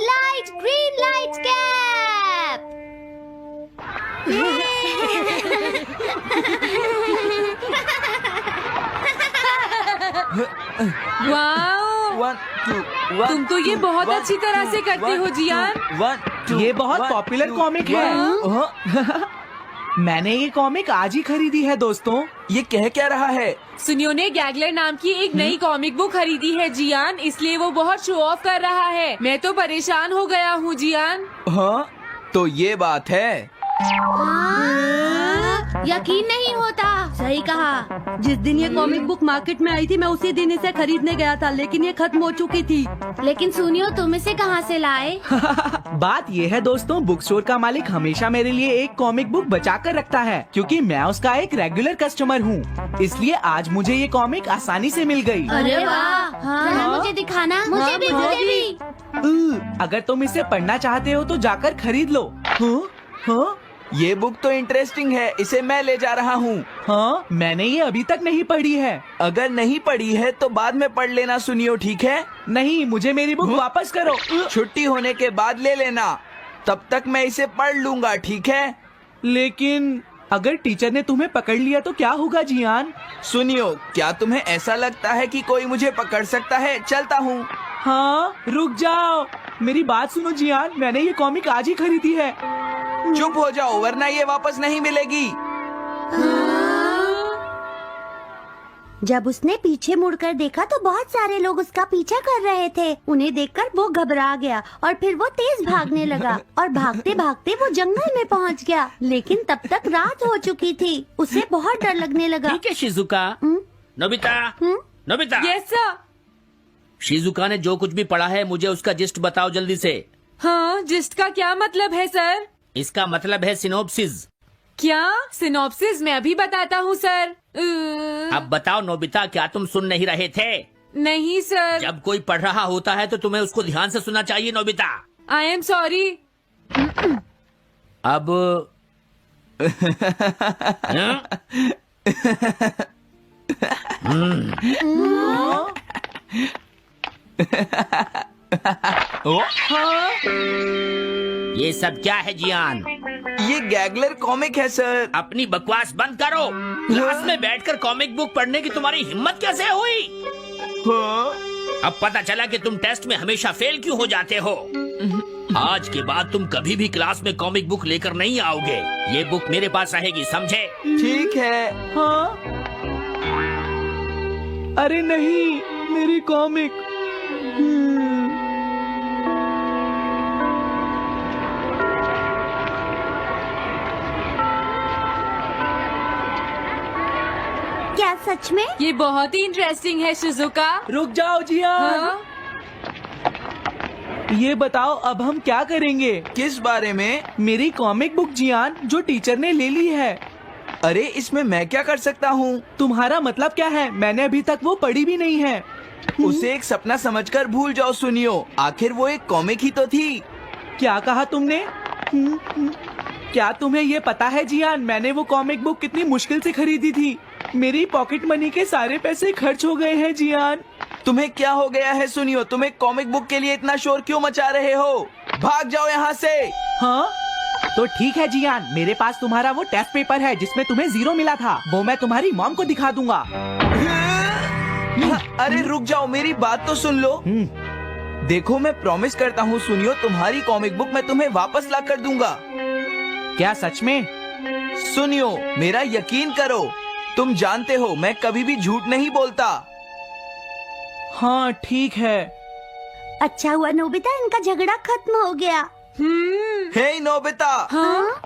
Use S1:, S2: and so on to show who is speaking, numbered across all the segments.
S1: Light green light cap.
S2: Wow,
S3: 1 2 1
S2: तुम तो ये बहुत अच्छी तरह से करते हो जियान।
S3: 1 2
S4: ये बहुत पॉपुलर कॉमिक है। मैंने ये कॉमिक आज ही खरीदी है दोस्तों।
S3: ये कह क्या रहा है?
S2: सुनियो ने गैगलर नाम की एक नई कॉमिक बुक खरीदी है जियान, इसलिए वो बहुत शो ऑफ कर रहा है। मैं तो परेशान हो गया हूँ जियान।
S3: हाँ, तो ये बात है।
S1: यकीन नहीं होता।
S5: सही कहा। जिस दिन ये कॉमिक बुक मार्केट में आई थी मैं उसी दिन इसे खरीदने गया था, लेकिन ये खत्म हो चुकी थी।
S1: लेकिन सुनियो, तुम इसे कहाँ से लाए?
S4: बात ये है दोस्तों, बुक स्टोर का मालिक हमेशा मेरे लिए एक कॉमिक बुक बचा कर रखता है, क्योंकि मैं उसका एक रेगुलर कस्टमर हूँ। इसलिए आज मुझे ये कॉमिक आसानी से मिल गई।
S1: अरे वाह, जरा मुझे दिखाना। मुझे भी, मुझे भी।
S4: अगर तुम इसे पढ़ना चाहते हो तो जाकर खरीद लो। हाँ?
S3: ये बुक तो इंटरेस्टिंग है, इसे मैं ले जा रहा हूँ।
S4: हाँ, मैंने ये अभी तक नहीं पढ़ी है।
S3: अगर नहीं पढ़ी है तो बाद में पढ़ लेना सुनियो, ठीक है?
S4: नहीं, मुझे मेरी बुक वापस करो।
S3: छुट्टी होने के बाद ले लेना, तब तक मैं इसे पढ़ लूंगा, ठीक है?
S4: लेकिन अगर टीचर ने तुम्हें पकड़ लिया तो क्या होगा जियान?
S3: सुनियो, क्या तुम्हें ऐसा लगता है कि कोई मुझे पकड़ सकता है? चलता हूँ।
S4: हाँ, रुक जाओ, मेरी बात सुनो जियान, मैंने ये कॉमिक आज ही खरीदी है।
S3: चुप हो जाओ, वरना ये वापस नहीं मिलेगी।
S5: जब उसने पीछे मुड़कर देखा तो बहुत सारे लोग उसका पीछा कर रहे थे। उन्हें देखकर वो घबरा गया और फिर वो तेज भागने लगा और भागते भागते वो जंगल में पहुंच गया। लेकिन तब तक रात हो चुकी थी। उसे बहुत डर लगने लगा।
S6: ठीक है Shizuka. Nobita, Nobita.
S2: Yes sir.
S6: Shizuka ने जो कुछ भी पढ़ा है मुझे उसका जिस्ट बताओ जल्दी से।
S2: हाँ, जिस्ट का क्या मतलब है सर?
S6: इसका मतलब है सिनोप्सिस।
S2: क्या? सिनॉप्सिस मैं अभी बताता हूँ सर।
S6: अब बताओ नोबिता, क्या तुम सुन नहीं रहे थे?
S2: नहीं सर।
S6: जब कोई पढ़ रहा होता है तो तुम्हें उसको ध्यान से सुनना चाहिए नोबिता।
S2: I am sorry.
S6: अब ये सब क्या है जियान?
S3: ये गैगलर कॉमिक है सर।
S6: अपनी बकवास बंद करो। क्लास में बैठकर कॉमिक बुक पढ़ने की तुम्हारी हिम्मत कैसे हुई?
S3: हाँ?
S6: अब पता चला कि तुम टेस्ट में हमेशा फेल क्यों हो जाते हो। आज के बाद तुम कभी भी क्लास में कॉमिक बुक लेकर नहीं आओगे। ये बुक मेरे पास रहेगी, समझे?
S3: ठीक है।
S4: हाँ? अरे नहीं, मेरी कॉमिक।
S5: क्या सच में?
S2: ये बहुत ही इंटरेस्टिंग है शिजुका।
S4: रुक जाओ जियान।
S2: हाँ?
S4: ये बताओ अब हम क्या करेंगे?
S3: किस बारे में?
S4: मेरी कॉमिक बुक जियान, जो टीचर ने ले ली है।
S3: अरे इसमें मैं क्या कर सकता हूँ?
S4: तुम्हारा मतलब क्या है? मैंने अभी तक वो पढ़ी भी नहीं है।
S3: उसे एक सपना समझकर भूल जाओ सुनियो, आखिर वो एक कॉमिक ही तो थी।
S4: क्या कहा तुमने? क्या तुम्हें ये पता है जियान, मैंने वो कॉमिक बुक कितनी मुश्किल से खरीदी थी। मेरी पॉकेट मनी के सारे पैसे खर्च हो गए हैं जियान।
S3: तुम्हें क्या हो गया है सुनियो? तुम एक कॉमिक बुक के लिए इतना शोर क्यों मचा रहे हो? भाग जाओ यहाँ से।
S4: हाँ? तो ठीक है जियान, मेरे पास तुम्हारा वो टेस्ट पेपर है जिसमें तुम्हें 0 मिला था। वो मैं तुम्हारी मॉम को दिखा दूंगा।
S3: अरे रुक जाओ, मेरी बात तो सुन लो। देखो, मैं प्रॉमिस करता हूँ सुनियो, तुम्हारी कॉमिक बुक मैं तुम्हें वापस ला कर दूंगा।
S4: क्या सच में?
S3: सुनियो, मेरा यकीन करो, तुम जानते हो मैं कभी भी झूठ नहीं बोलता।
S4: हाँ ठीक है।
S5: अच्छा हुआ नोबिता, इनका झगड़ा खत्म हो गया।
S3: हे नोबिता।
S2: हाँ?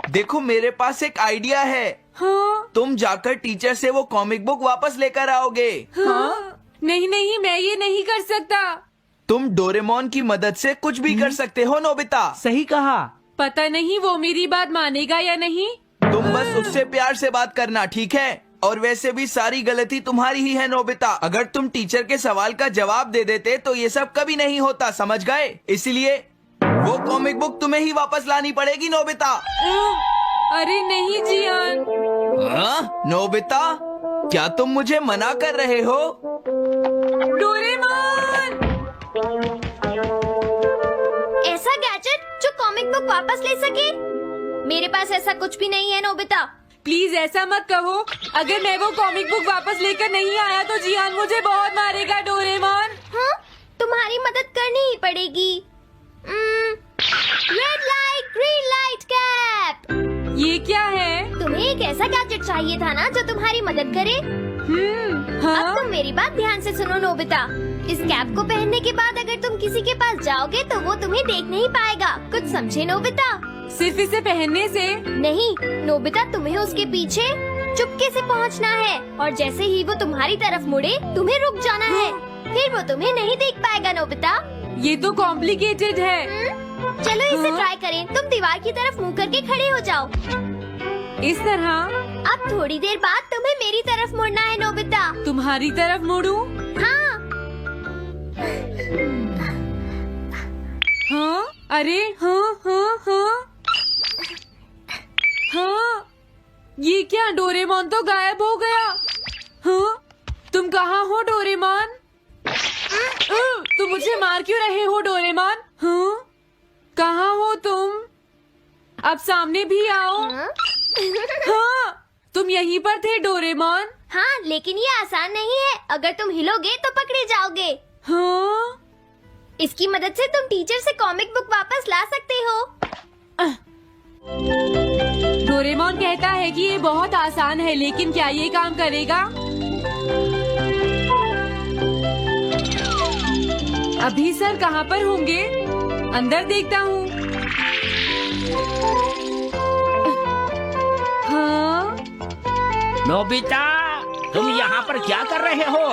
S3: देखो, मेरे पास एक आइडिया है।
S2: हाँ?
S3: तुम जाकर टीचर से वो कॉमिक बुक वापस लेकर आओगे।
S2: हाँ? नहीं नहीं, मैं ये नहीं कर सकता।
S3: तुम डोरेमोन की मदद से कुछ भी कर सकते हो नोबिता।
S4: सही कहा।
S2: पता नहीं वो मेरी बात मानेगा या नहीं।
S3: तुम बस उससे प्यार से बात करना, ठीक है? और वैसे भी सारी गलती तुम्हारी ही है नोबिता। अगर तुम टीचर के सवाल का जवाब दे देते तो ये सब कभी नहीं होता, समझ गए? इसलिए वो कॉमिक बुक तुम्हें ही वापस लानी पड़ेगी नोबिता।
S2: अरे नहीं जियान।
S3: हाँ? नोबिता, क्या तुम मुझे मना कर रहे हो?
S2: डोरेमोन!
S1: कॉमिक बुक वापस ले सके? मेरे पास ऐसा कुछ भी नहीं है नोबिता।
S2: प्लीज ऐसा मत कहो। अगर मैं वो कॉमिक बुक वापस लेकर नहीं आया तो जियान मुझे बहुत मारेगा डोरेमोन।
S1: हाँ, तुम्हारी मदद करनी ही पड़ेगी। Red light green light cap.
S2: ये क्या है?
S1: तुम्हें एक ऐसा गैजेट चाहिए था ना जो तुम्हारी मदद करे।
S2: हाँ?
S1: अब तुम मेरी बात ध्यान से सुनो नोबिता। इस कैप को पहनने के बाद अगर तुम किसी के पास जाओगे तो वो तुम्हें देख नहीं पाएगा। कुछ समझे नोबिता?
S2: सिर्फ इसे पहनने से?
S1: नहीं नोबिता, तुम्हें उसके पीछे चुपके से पहुंचना है और जैसे ही वो तुम्हारी तरफ मुड़े तुम्हें रुक जाना है। फिर वो तुम्हें नहीं देख पाएगा नोबिता।
S2: ये तो कॉम्प्लिकेटेड है।
S1: चलो इसे ट्राई करें। तुम दीवार की तरफ मुंह करके खड़े हो जाओ।
S2: इस तरह?
S1: अब थोड़ी देर बाद तुम्हें मेरी तरफ मुड़ना है नोबिता।
S2: तुम्हारी तरफ मुड़ूं?
S1: हाँ।
S2: हाँ? अरे हाँ हाँ हाँ हाँ, ये क्या? डोरेमोन तो गायब हो गया। हाँ? तुम कहाँ हो डोरेमोन? तुम मुझे मार क्यों रहे हो डोरेमोन? हाँ? कहाँ हो तुम? अब सामने भी आओ। हाँ, तुम यहीं पर थे डोरेमोन।
S1: हाँ, लेकिन ये आसान नहीं है। अगर तुम हिलोगे तो पकड़े जाओगे।
S2: हाँ?
S1: इसकी मदद से तुम टीचर से कॉमिक बुक वापस ला सकते हो।
S2: डोरेमोन कहता है कि ये बहुत आसान है, लेकिन क्या ये काम करेगा? अभी सर कहाँ पर होंगे? अंदर देखता हूँ। हाँ?
S6: नोबिता, तुम यहाँ पर क्या कर रहे हो?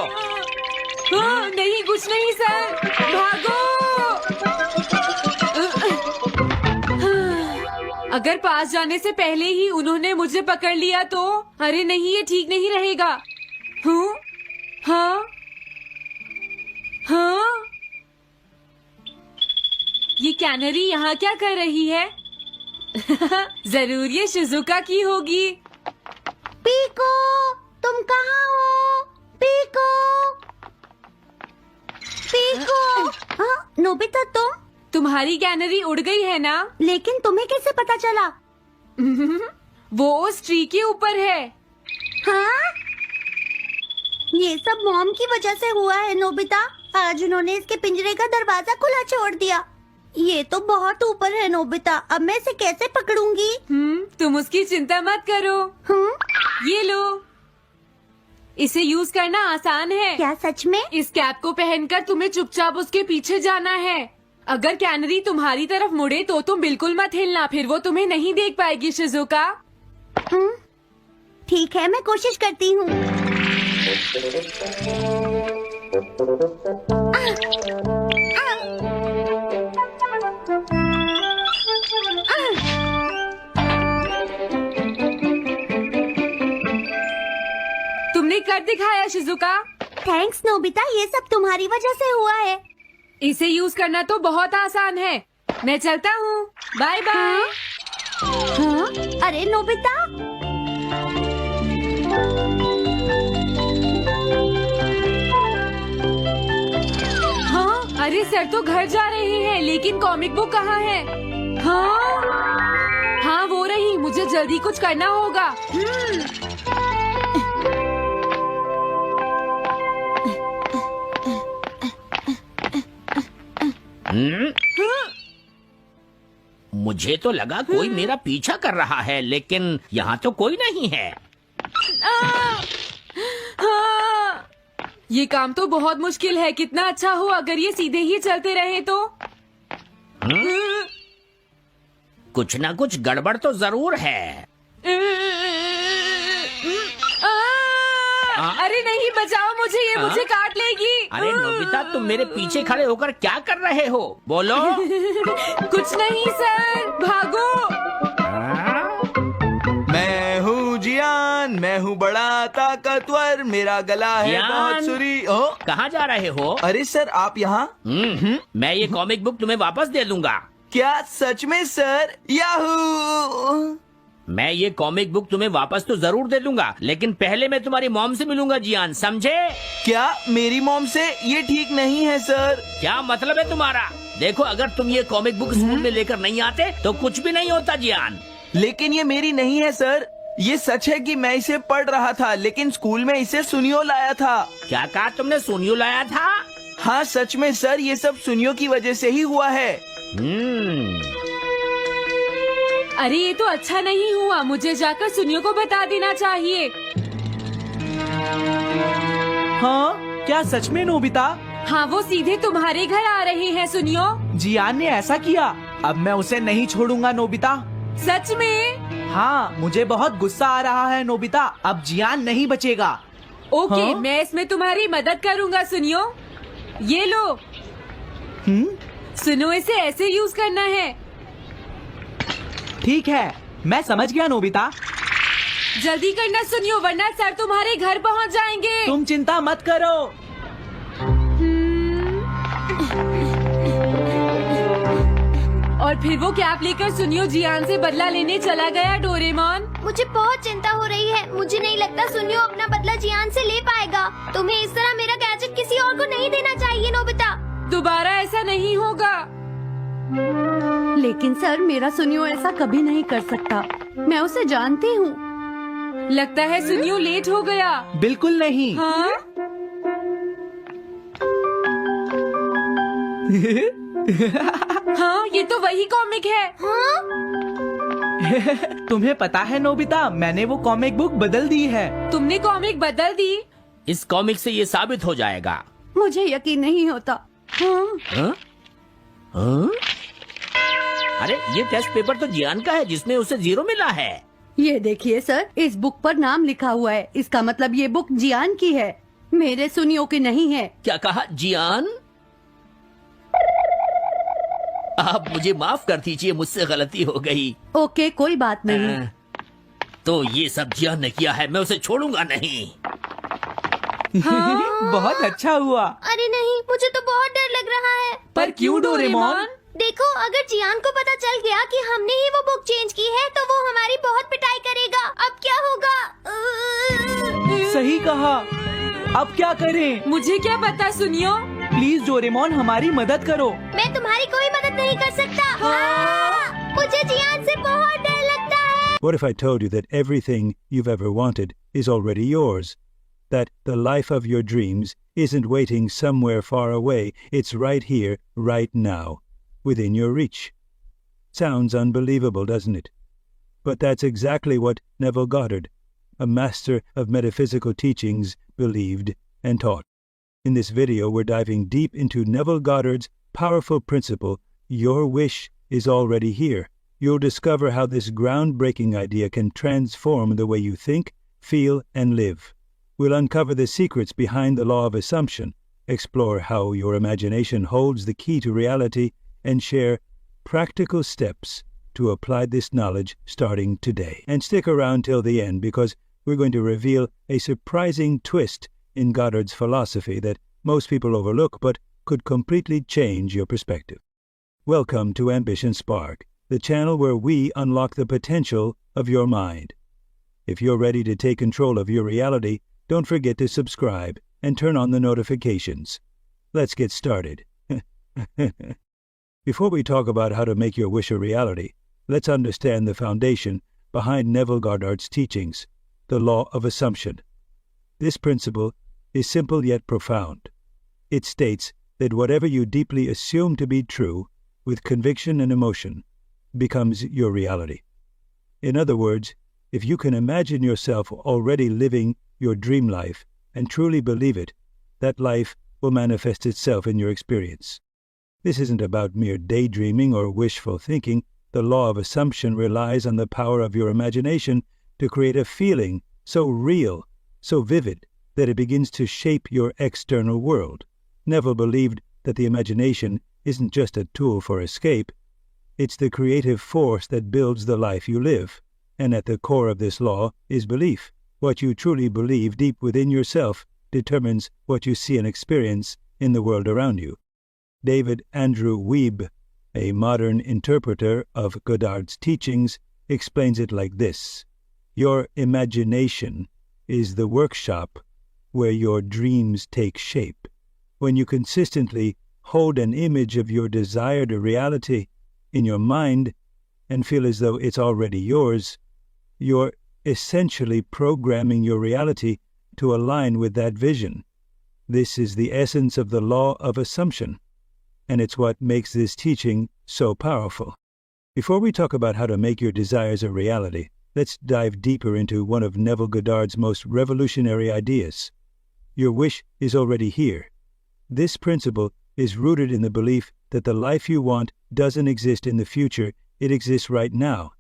S2: हाँ, नहीं कुछ नहीं सर, भागो। अगर पास जाने से पहले ही उन्होंने मुझे पकड़ लिया तो? अरे नहीं, ये ठीक नहीं रहेगा। हाँ? हाँ? हाँ? ये कैनरी यहाँ क्या कर रही है? जरूर ये शिजुका की होगी।
S5: पीको, तुम कहाँ हो? Pico, pico. हाँ, नोबिता तुम?
S2: तुम्हारी कैनरी उड़ गई है ना?
S5: लेकिन तुम्हें कैसे पता चला?
S2: वो उस ट्री के ऊपर है।
S5: हाँ? ये सब मॉम की वजह से हुआ है नोबिता। आज उन्होंने इसके पिंजरे का दरवाजा खुला छोड़ दिया। ये तो बहुत ऊपर है नोबिता। अब मैं इसे कैसे पकड़ूंगी?
S2: तुम उसकी चिंता मत करो। ये लो, इसे यूज करना आसान है।
S5: क्या सच में?
S2: इस कैप को पहनकर तुम्हें चुपचाप उसके पीछे जाना है। अगर कैनरी तुम्हारी तरफ मुड़े तो तुम बिल्कुल मत हिलना, फिर वो तुम्हें नहीं देख पाएगी शिजुका।
S5: ठीक है, मैं कोशिश करती हूँ।
S2: तुमने कर दिखाया शिजुका।
S5: थैंक्स नोबिता, ये सब तुम्हारी वजह से हुआ है।
S2: इसे यूज करना तो बहुत आसान है। मैं चलता हूँ, बाय बाय।
S5: हाँ? अरे नोबिता,
S2: हाँ? अरे सर तो घर जा रहे हैं, लेकिन कॉमिक बुक कहाँ है? हाँ? हाँ वो रही, मुझे जल्दी कुछ करना होगा।
S6: मुझे तो लगा कोई मेरा पीछा कर रहा है, लेकिन यहाँ तो कोई नहीं है।
S2: हाँ, ये काम तो बहुत मुश्किल है। कितना अच्छा हो अगर ये सीधे ही चलते रहे तो।
S6: कुछ ना कुछ गड़बड़ तो जरूर है।
S2: अरे नहीं, बचाओ मुझे, ये मुझे काट लेगी।
S6: अरे नोबिता, तुम मेरे पीछे खड़े होकर क्या कर रहे हो? बोलो।
S2: कुछ नहीं सर, भागो।
S3: मैं हूँ जियान, मैं हूँ बड़ा ताकतवर, मेरा गला है
S6: जियान।
S3: बहुत सुरी।
S6: कहाँ जा रहे हो?
S3: अरे सर, आप यहाँ?
S6: मैं ये कॉमिक बुक तुम्हें वापस दे दूंगा।
S3: क्या सच में सर? याहू!
S6: मैं ये कॉमिक बुक तुम्हें वापस तो जरूर दे दूंगा, लेकिन पहले मैं तुम्हारी मॉम से मिलूंगा जियान, समझे?
S3: क्या मेरी मॉम से? ये ठीक नहीं है सर।
S6: क्या मतलब है तुम्हारा? देखो, अगर तुम ये कॉमिक बुक स्कूल में लेकर नहीं आते तो कुछ भी नहीं होता जियान।
S3: लेकिन ये मेरी नहीं है सर। ये सच है कि मैं इसे पढ़ रहा था, लेकिन स्कूल में इसे सुनियो लाया था।
S6: क्या कहा तुमने? सुनियो लाया था?
S3: हाँ सच में सर, ये सब सुनियो की वजह से ही हुआ है।
S2: अरे ये तो अच्छा नहीं हुआ, मुझे जाकर सुनियो को बता देना चाहिए।
S4: हाँ, क्या सच में नोबिता?
S2: हाँ, वो सीधे तुम्हारे घर आ रहे हैं सुनियो।
S4: जियान ने ऐसा किया। अब मैं उसे नहीं छोड़ूंगा नोबिता।
S2: सच में?
S4: हाँ, मुझे बहुत गुस्सा आ रहा है नोबिता। अब जियान नहीं बचेगा।
S2: ओके,
S4: हाँ?
S2: मैं इसमें तुम्हारी मदद करूँगा सुनियो। ये लो। सुनो, इसे ऐसे यूज करना है।
S4: ठीक है, मैं समझ गया नोबिता।
S2: जल्दी करना सुनियो, वरना सर तुम्हारे घर पहुँच जाएंगे।
S4: तुम चिंता मत करो।
S2: और फिर वो कैप लेकर सुनियो जियान से बदला लेने चला गया। डोरेमोन,
S1: मुझे बहुत चिंता हो रही है। मुझे नहीं लगता सुनियो अपना बदला जियान से ले पाएगा। तुम्हें इस तरह मेरा गैजेट किसी और को नहीं देना चाहिए नोबिता।
S2: दोबारा ऐसा नहीं होगा।
S5: लेकिन सर, मेरा सुनियो ऐसा कभी नहीं कर सकता। मैं उसे जानती हूँ।
S2: लगता है सुनियो लेट हो गया।
S4: बिल्कुल नहीं।
S2: हाँ? हाँ, ये तो वही कॉमिक है।
S1: हाँ?
S4: तुम्हें पता है नोबिता, मैंने वो कॉमिक बुक बदल दी है।
S2: तुमने कॉमिक बदल दी?
S6: इस कॉमिक से ये साबित हो जाएगा।
S5: मुझे यकीन नहीं होता। हाँ?
S6: हाँ? हाँ? अरे, ये टेस्ट पेपर तो जियान का है, जिसमें उसे 0 मिला है।
S5: ये देखिए सर, इस बुक पर नाम लिखा हुआ है। इसका मतलब ये बुक जियान की है, मेरे सुनियो की नहीं है।
S6: क्या कहा? जियान? आप मुझे माफ कर दीजिए, मुझसे गलती हो गई।
S5: ओके, कोई बात नहीं।
S6: तो ये सब जियान ने किया है, मैं उसे छोड़ूंगा नहीं।
S4: बहुत अच्छा हुआ।
S1: अरे नहीं, मुझे तो बहुत डर लग रहा है।
S4: पर क्यों डोरेमोन?
S1: देखो, अगर जियान को पता चल गया कि हमने ही वो बुक चेंज की है तो वो हमारी बहुत पिटाई करेगा। अब क्या होगा?
S4: सही कहा। अब क्या करें?
S2: मुझे क्या पता सुनियो।
S4: प्लीज डोरेमोन, हमारी मदद करो।
S1: मैं तुम्हारी कोई मदद नहीं कर सकता। मुझे जियान से बहुत डर लगता है।
S7: What if I told you that everything you've ever wanted is already yours? That the life of your dreams isn't waiting somewhere far away, it's right here, right now, within your reach. Sounds unbelievable, doesn't it? But that's exactly what Neville Goddard, a master of metaphysical teachings, believed and taught. In this video, we're diving deep into Neville Goddard's powerful principle, your wish is already here. You'll discover how this groundbreaking idea can transform the way you think, feel, and live. We'll uncover the secrets behind the law of assumption, explore how your imagination holds the key to reality, and share practical steps to apply this knowledge starting today. And stick around till the end because we're going to reveal a surprising twist in Goddard's philosophy that most people overlook but could completely change your perspective. Welcome to Ambition Spark, the channel where we unlock the potential of your mind. If you're ready to take control of your reality, don't forget to subscribe and turn on the notifications. Let's get started. Before we talk about how to make your wish a reality, let's understand the foundation behind Neville Goddard's teachings, the law of assumption. This principle is simple yet profound. It states that whatever you deeply assume to be true, with conviction and emotion, becomes your reality. In other words, if you can imagine yourself already living your dream life and truly believe it, that life will manifest itself in your experience. This isn't about mere daydreaming or wishful thinking. The law of assumption relies on the power of your imagination to create a feeling so real, so vivid, that it begins to shape your external world. Neville believed that the imagination isn't just a tool for escape, it's the creative force that builds the life you live. And at the core of this law is belief. What you truly believe deep within yourself determines what you see and experience in the world around you. David Andrew Weeb, a modern interpreter of Goddard's teachings, explains it like this: your imagination is the workshop where your dreams take shape. When you consistently hold an image of your desired reality in your mind and feel as though it's already yours, you're essentially programming your reality to align with that vision. This is the essence of the law of assumption, and it's what makes this teaching so powerful. Before we talk about how to make your desires a reality, let's dive deeper into one of Neville Goddard's most revolutionary ideas. Your wish is already here. This principle is rooted in the belief that the life you want doesn't exist in the future, it exists right now.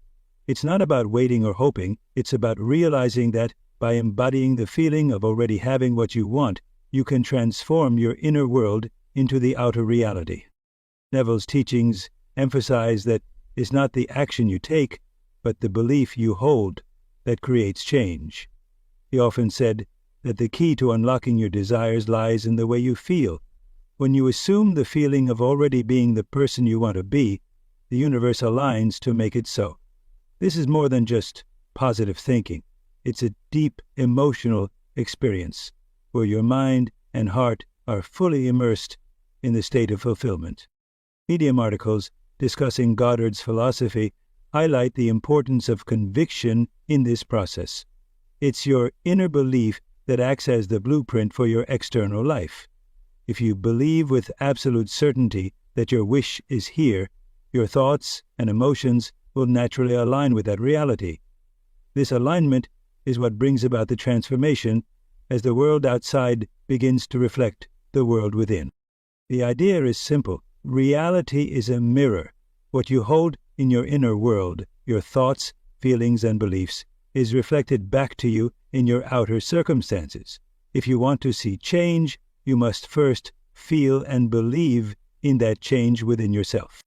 S7: It's not about waiting or hoping, it's about realizing that by embodying the feeling of already having what you want, you can transform your inner world into the outer reality. Neville's teachings emphasize that it's not the action you take, but the belief you hold that creates change. He often said that the key to unlocking your desires lies in the way you feel. When you assume the feeling of already being the person you want to be, the universe aligns to make it so. This is more than just positive thinking. It's a deep emotional experience where your mind and heart are fully immersed in the state of fulfillment. Medium articles discussing Goddard's philosophy highlight the importance of conviction in this process. It's your inner belief that acts as the blueprint for your external life. If you believe with absolute certainty that your wish is here, your thoughts and emotions will naturally align with that reality. This alignment is what brings about the transformation as the world outside begins to reflect the world within. The idea is simple. Reality is a mirror. What you hold in your inner world, your thoughts, feelings, and beliefs, is reflected back to you in your outer circumstances. If you want to see change, you must first feel and believe in that change within yourself.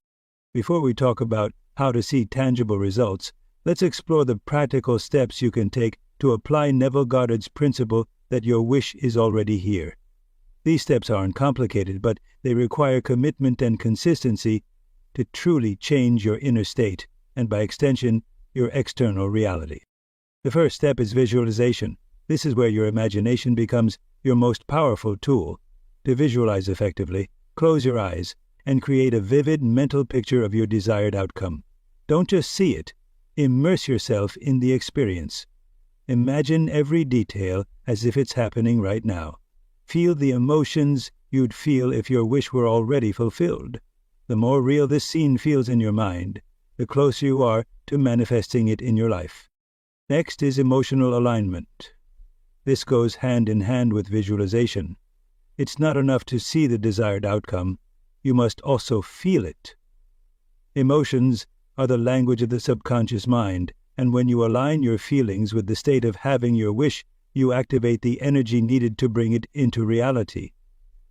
S7: Before we talk about how to see tangible results, let's explore the practical steps you can take to apply Neville Goddard's principle that your wish is already here. These steps aren't complicated, but they require commitment and consistency to truly change your inner state and, by extension, your external reality. The first step is visualization. This is where your imagination becomes your most powerful tool. To visualize effectively, close your eyes and create a vivid mental picture of your desired outcome. Don't just see it. Immerse yourself in the experience. Imagine every detail as if it's happening right now. Feel the emotions you'd feel if your wish were already fulfilled. The more real this scene feels in your mind, the closer you are to manifesting it in your life. Next is emotional alignment. This goes hand in hand with visualization. It's not enough to see the desired outcome. You must also feel it. Emotions are the language of the subconscious mind, and when you align your feelings with the state of having your wish, you activate the energy needed to bring it into reality.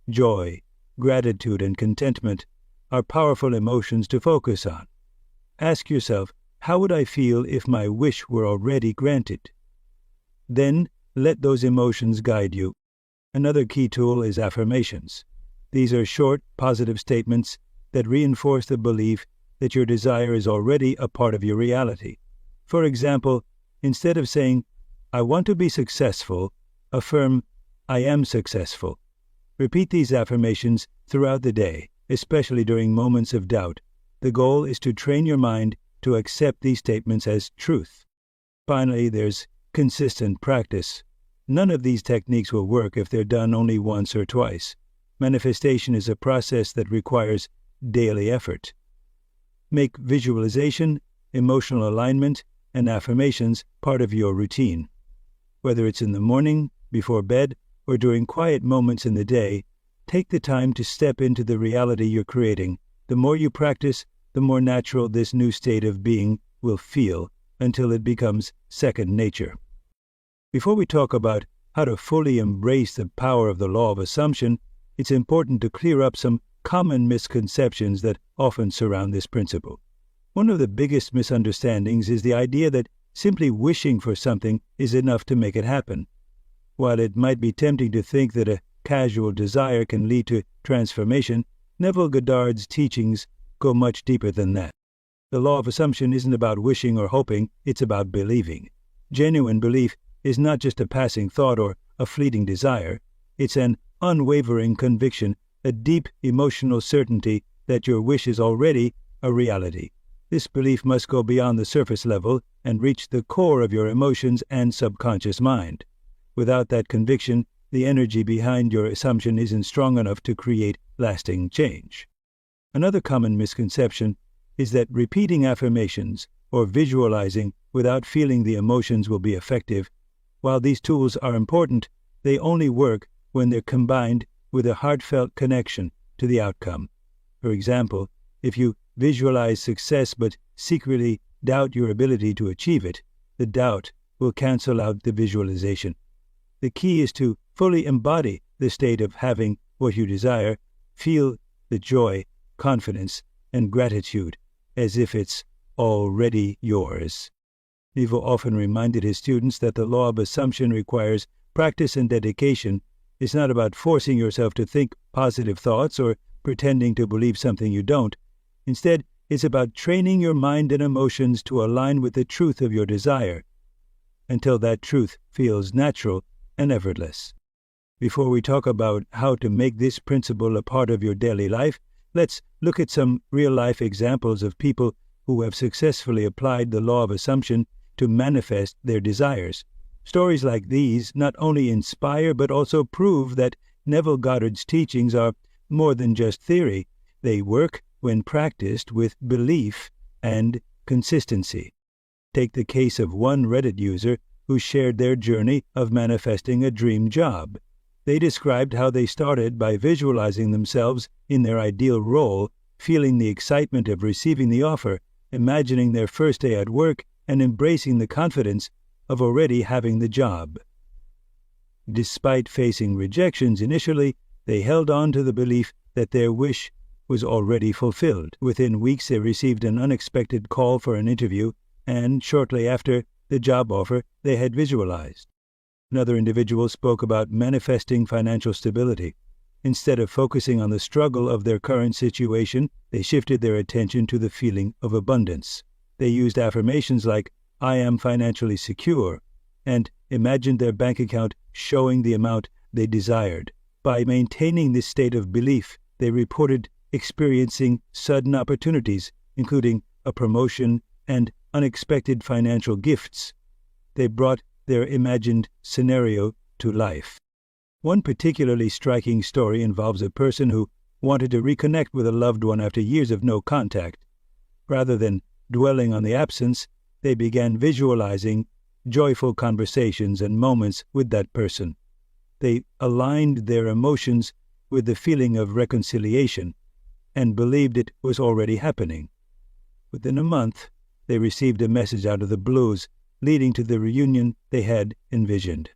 S7: Joy, gratitude, and contentment are powerful emotions to focus on. Ask yourself, how would I feel if my wish were already granted? Then let those emotions guide you. Another key tool is affirmations. These are short, positive statements that reinforce the belief that your desire is already a part of your reality. For example, instead of saying, I want to be successful, affirm, I am successful. Repeat these affirmations throughout the day, especially during moments of doubt. The goal is to train your mind to accept these statements as truth. Finally, there's consistent practice. None of these techniques will work if they're done only once or twice. Manifestation is a process that requires daily effort. Make visualization, emotional alignment, and affirmations part of your routine. Whether it's in the morning, before bed, or during quiet moments in the day, take the time to step into the reality you're creating. The more you practice, the more natural this new state of being will feel until it becomes second nature. Before we talk about how to fully embrace the power of the law of assumption, it's important to clear up some common misconceptions that often surround this principle. One of the biggest misunderstandings is the idea that simply wishing for something is enough to make it happen. While it might be tempting to think that a casual desire can lead to transformation, Neville Goddard's teachings go much deeper than that. The law of assumption isn't about wishing or hoping, it's about believing. Genuine belief is not just a passing thought or a fleeting desire. It's an unwavering conviction, a deep emotional certainty that your wish is already a reality. This belief must go beyond the surface level and reach the core of your emotions and subconscious mind. Without that conviction, the energy behind your assumption isn't strong enough to create lasting change. Another common misconception is that repeating affirmations or visualizing without feeling the emotions will be effective. While these tools are important, they only work when they're combined with a heartfelt connection to the outcome. For example, if you visualize success but secretly doubt your ability to achieve it, the doubt will cancel out the visualization. The key is to fully embody the state of having what you desire, feel the joy, confidence, and gratitude as if it's already yours. Nevo often reminded his students that the law of assumption requires practice and dedication. It's not about forcing yourself to think positive thoughts or pretending to believe something you don't. Instead, it's about training your mind and emotions to align with the truth of your desire until that truth feels natural and effortless. Before we talk about how to make this principle a part of your daily life, let's look at some real-life examples of people who have successfully applied the law of assumption to manifest their desires. Stories like these not only inspire but also prove that Neville Goddard's teachings are more than just theory. They work when practiced with belief and consistency. Take the case of one Reddit user who shared their journey of manifesting a dream job. They described how they started by visualizing themselves in their ideal role, feeling the excitement of receiving the offer, imagining their first day at work, and embracing the confidence of already having the job. Despite facing rejections initially, they held on to the belief that their wish was already fulfilled. Within weeks, they received an unexpected call for an interview, and shortly after the job offer they had visualized. Another individual spoke about manifesting financial stability. Instead of focusing on the struggle of their current situation, they shifted their attention to the feeling of abundance. They used affirmations like, "I am financially secure," and imagined their bank account showing the amount they desired. By maintaining this state of belief, they reported experiencing sudden opportunities, including a promotion and unexpected financial gifts. They brought their imagined scenario to life. One particularly striking story involves a person who wanted to reconnect with a loved one after years of no contact. Rather than dwelling on the absence, they began visualizing joyful conversations and moments with that person. They aligned their emotions with the feeling of reconciliation and believed it was already happening. Within a month, they received a message out of the blues, leading to the reunion they had envisioned.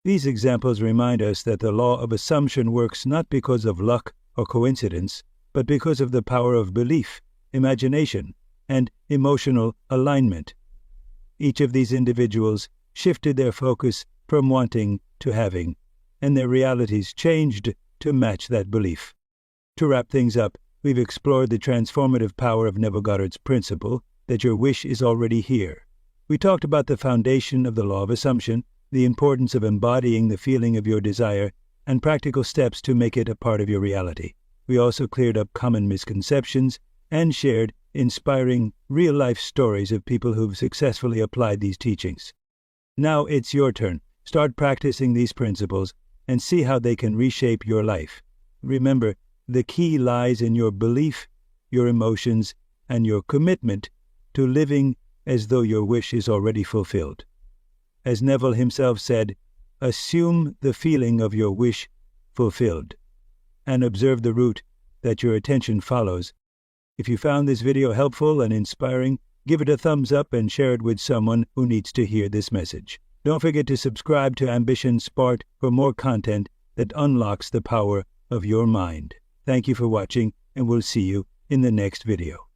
S7: These examples remind us that the law of assumption works not because of luck or coincidence, but because of the power of belief, imagination, and emotional alignment. Each of these individuals shifted their focus from wanting to having, and their realities changed to match that belief. To wrap things up, we've explored the transformative power of Neville Goddard's principle that your wish is already here. We talked about the foundation of the law of assumption, the importance of embodying the feeling of your desire, and practical steps to make it a part of your reality. We also cleared up common misconceptions and shared inspiring real-life stories of people who've successfully applied these teachings. Now it's your turn. Start practicing these principles and see how they can reshape your life. Remember, the key lies in your belief, your emotions, and your commitment to living as though your wish is already fulfilled. As Neville himself said, assume the feeling of your wish fulfilled, and observe the route that your attention follows. If you found this video helpful and inspiring, give it a thumbs up and share it with someone who needs to hear this message. Don't forget to subscribe to Ambition Spark for more content that unlocks the power of your mind. Thank you for watching, and we'll see you in the next video.